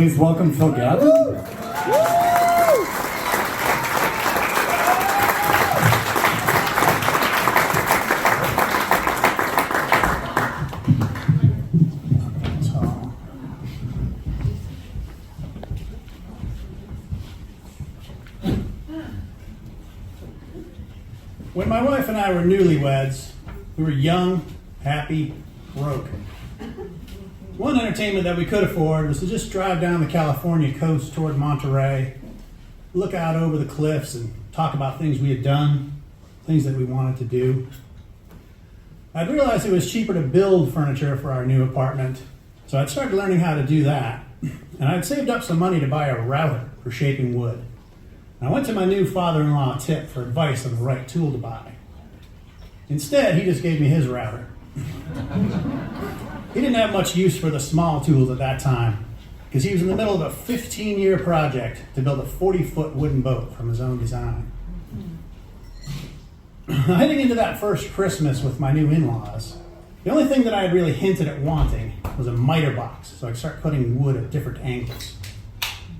Please welcome Phil Gaven. When my wife and I were newlyweds, we were young, happy, broke. One entertainment that we could afford was to just drive down the California coast toward Monterey, look out over the cliffs and talk about things we had done, things that we wanted to do. I'd realized it was cheaper to build furniture for our new apartment, so I'd started learning how to do that, and I'd saved up some money to buy a router for shaping wood. I went to my new father-in-law, Tip, for advice on the right tool to buy. Instead, he just gave me his router. He didn't have much use for the small tools at that time, because he was in the middle of a 15-year project to build a 40-foot wooden boat from his own design. Heading into that first Christmas with my new in-laws, the only thing that I had really hinted at wanting was a miter box, so I could start cutting wood at different angles.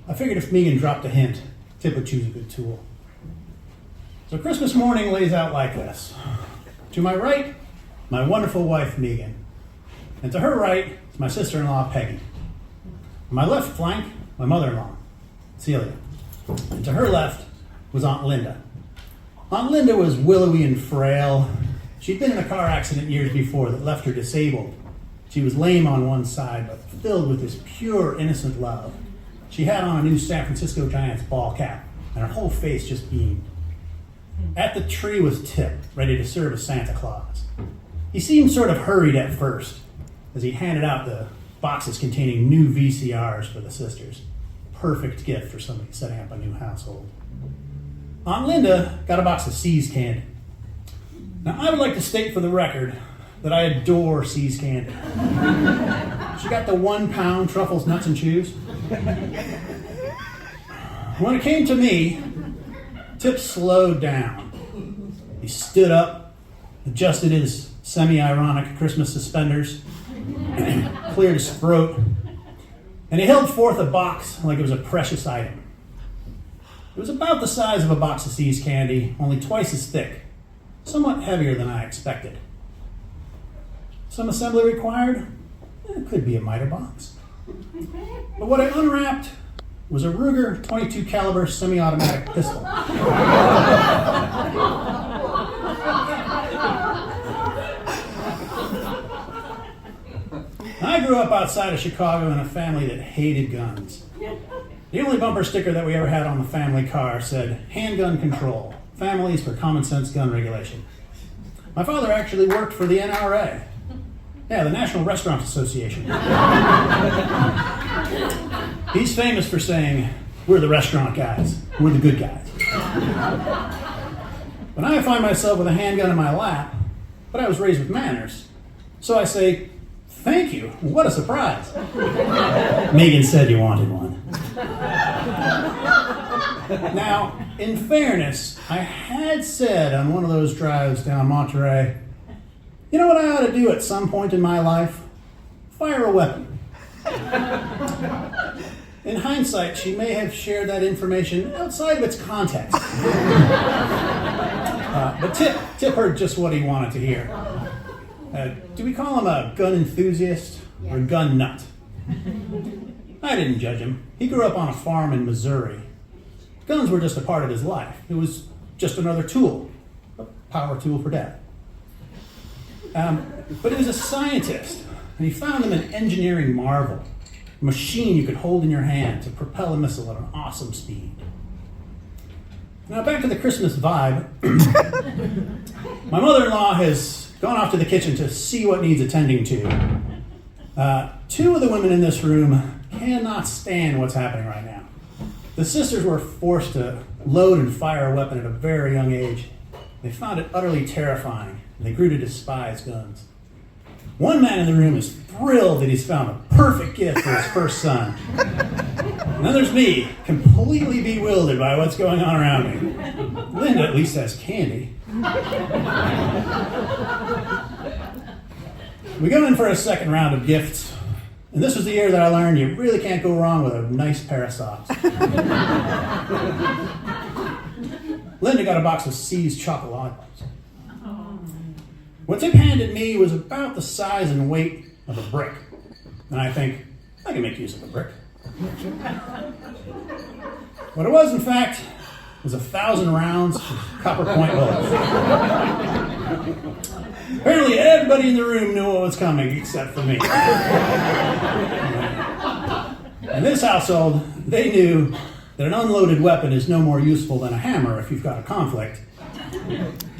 I figured if Megan dropped a hint, Tip would choose a good tool. So Christmas morning lays out like this. To my right, my wonderful wife, Megan. And to her right is my sister-in-law, Peggy. On my left flank, my mother-in-law, Celia. And to her left was Aunt Linda. Aunt Linda was willowy and frail. She'd been in a car accident years before that left her disabled. She was lame on one side, but filled with this pure, innocent love. She had on a new San Francisco Giants ball cap, and her whole face just beamed. At the tree was Tip, ready to serve as Santa Claus. He seemed sort of hurried at first, as he handed out the boxes containing new VCRs for the sisters. Perfect gift for somebody setting up a new household. Aunt Linda got a box of See's candy. Now, I would like to state for the record that I adore See's candy. She got the 1 pound truffles, nuts, and chews. When it came to me, Tip slowed down. He stood up, adjusted his semi-ironic Christmas suspenders, cleared his throat, and he held forth a box like it was a precious item. It was about the size of a box of See's candy, only twice as thick, somewhat heavier than I expected. Some assembly required? It could be a miter box. But what I unwrapped was a Ruger .22 caliber semi-automatic pistol. I grew up outside of Chicago in a family that hated guns. The only bumper sticker that we ever had on the family car said, "Handgun control, families for common sense gun regulation." My father actually worked for the NRA. Yeah, the National Restaurant Association. He's famous for saying, "We're the restaurant guys. We're the good guys." But I find myself with a handgun in my lap, but I was raised with manners. So I say, "Thank you. What a surprise." Megan said you wanted one. Now, in fairness, I had said on one of those drives down Monterey, you know what I ought to do at some point in my life? Fire a weapon. In hindsight, she may have shared that information outside of its context. But Tip heard just what he wanted to hear. Do we call him a gun enthusiast or gun nut? I didn't judge him. He grew up on a farm in Missouri. Guns were just a part of his life. It was just another tool, a power tool for Dad. But he was a scientist, and he found them an engineering marvel, a machine you could hold in your hand to propel a missile at an awesome speed. Now back to the Christmas vibe. My mother-in-law has gone off to the kitchen to see what needs attending to. Two of the women in this room cannot stand what's happening right now. The sisters were forced to load and fire a weapon at a very young age. They found it utterly terrifying, and they grew to despise guns. One man in the room is thrilled that he's found a perfect gift for his first son. And then there's me, completely bewildered by what's going on around me. Linda at least has candy. We go in for a second round of gifts. And this was the year that I learned you really can't go wrong with a nice pair of socks. Linda got a box of C's chocolate lollipops. What Tip handed me was about the size and weight of a brick. And I think, I can make use of a brick. What it was, in fact, was 1,000 rounds of copper point bullets. Apparently, everybody in the room knew what was coming except for me. In this household, they knew that an unloaded weapon is no more useful than a hammer if you've got a conflict.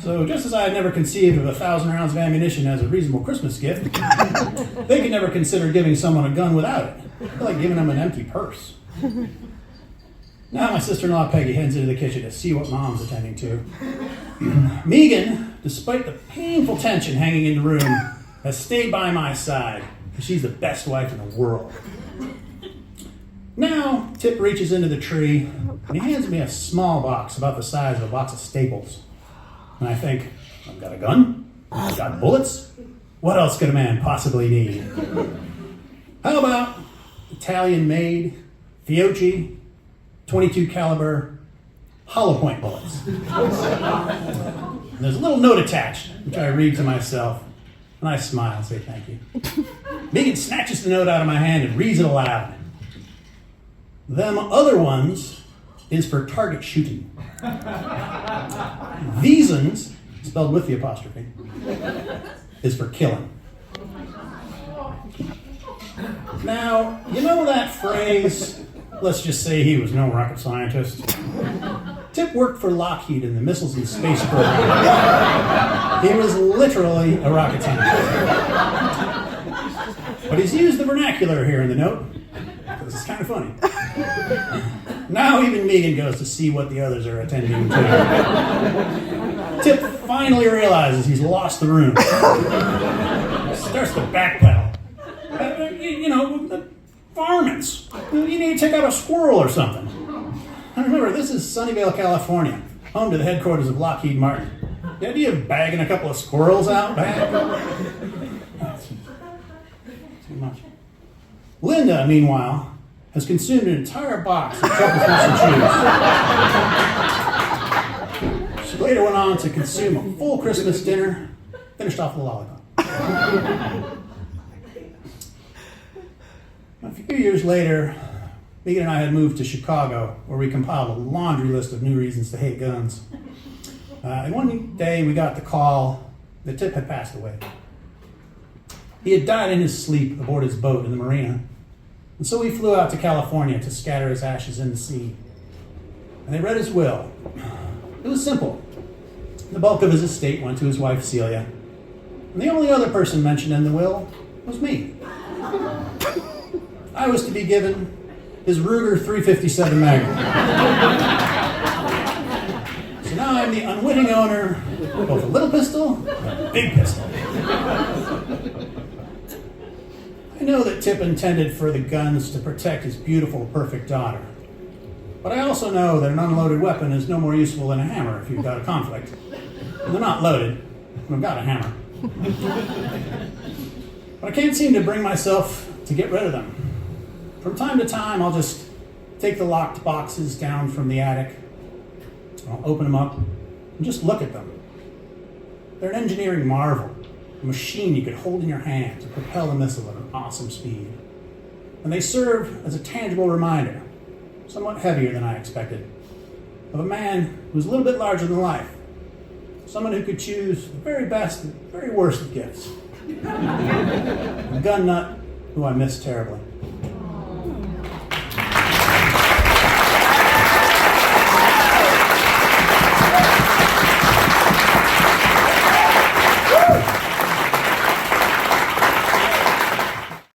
So just as I had never conceived of 1,000 rounds of ammunition as a reasonable Christmas gift, they could never consider giving someone a gun without it. It's like giving them an empty purse. Now my sister-in-law Peggy heads into the kitchen to see what Mom's attending to. Megan, despite the painful tension hanging in the room, has stayed by my side because she's the best wife in the world. Now, Tip reaches into the tree and he hands me a small box about the size of a box of Staples. And I think, I've got a gun, I've got bullets, what else could a man possibly need? How about Italian-made, Fiocchi, 22 caliber, hollow point bullets? And there's a little note attached, which I read to myself, and I smile and say thank you. Megan snatches the note out of my hand and reads it aloud. Them other ones is for target shooting. These ones, spelled with the apostrophe, is for killing. Now, you know that phrase, let's just say he was no rocket scientist? Tip worked for Lockheed in the Missiles and Space program. He was literally a rocket scientist. But he's used the vernacular here in the note, because it's kind of funny. Now even Megan goes to see what the others are attending to. Tip finally realizes he's lost the room. Starts to backpedal. The varmints. You need to take out a squirrel or something. And remember, this is Sunnyvale, California, home to the headquarters of Lockheed Martin. The idea of bagging a couple of squirrels out back? Too much. Linda, meanwhile, has consumed an entire box of chocolate and cheese. She later went on to consume a full Christmas dinner, finished off with a lollipop. A few years later, Megan and I had moved to Chicago, where we compiled a laundry list of new reasons to hate guns. And one day we got the call that Tip had passed away. He had died in his sleep aboard his boat in the marina. And so we flew out to California to scatter his ashes in the sea. And they read his will. It was simple. The bulk of his estate went to his wife, Celia. And the only other person mentioned in the will was me. I was to be given his Ruger 357 Magnum. So now I'm the unwitting owner of both a little pistol and a big pistol. I know that Tip intended for the guns to protect his beautiful, perfect daughter. But I also know that an unloaded weapon is no more useful than a hammer if you've got a conflict. And they're not loaded, and I've got a hammer. But I can't seem to bring myself to get rid of them. From time to time, I'll just take the locked boxes down from the attic. I'll open them up and just look at them. They're an engineering marvel, a machine you could hold in your hand to propel a missile at an awesome speed. And they serve as a tangible reminder, somewhat heavier than I expected, of a man who's a little bit larger than life. Someone who could choose the very best and very worst of gifts. A gun nut who I miss terribly.